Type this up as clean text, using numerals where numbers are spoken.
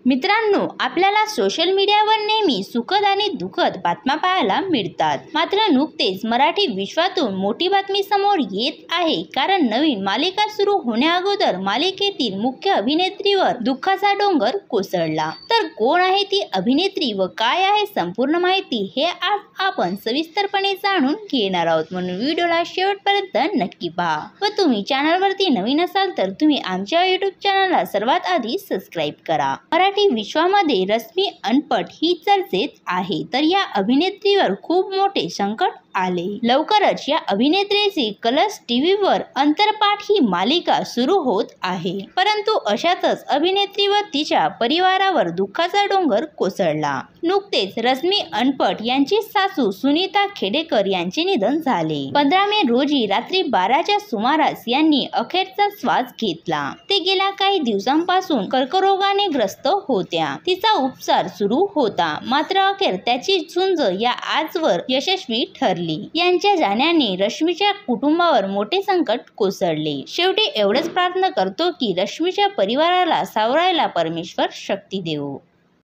मित्रांनो, आपल्याला सोशल मीडियावर नेहमी सुखद आणि दुःखद बातम्या पाहायला मिळतात. मात्र नुकतेच मराठी विश्वातून मोठी बातमी समोर येत आहे. कारण नवीन मालिका सुरू होण्याअगोदर मालिकेतील मुख्य अभिनेत्रीवर दुःखाचा डोंगर कोसळला. तर कोण आहे ती अभिनेत्री व काय आहे संपूर्ण माहिती हे आज आपण सविस्तरपणे जाणून घेणार आहोत. म्हणून व्हिडिओला शेवटपर्यंत नक्की पहा. व तुम्ही चॅनलवरती नवीन असाल तर तुम्ही आमच्या यूट्यूब चॅनलला सर्वात आधी सबस्क्राईब करा. मराठी विश्वामध्ये रश्मी अनपट ही चर्चेत आहे. तर या अभिनेत्रीवर खूप मोठे संकट आले. लवकरच या अभिनेत्रीची कलर्स टीव्हीवर अंतरपाठ ही मालिका सुरू होत आहे. परंतु अशातच अभिनेत्री व तिच्या परिवारावर दुःखाचा डोंगर कोसळला. नुकतेच रश्मी अनपट यांची सासू सुनीता खेडेकर यांचे निधन झाले. 15 मे रोजी रात्री 12च्या सुमारास यांनी अखेरचा श्वास घेतला. ते गेल्या काही दिवसांपासून कर्करोगाने ग्रस्त होत्या. तिचा उपचार सुरू होता. मात्र अखेर त्याची झुंज या आजवर यशस्वी ठरली. यांच्या जाण्याने रश्मीच्या कुटुंबावर मोठे संकट कोसळले. शेवटी एवढंच प्रार्थना करतो की रश्मीच्या परिवाराला सावरायला परमेश्वर शक्ती देवो.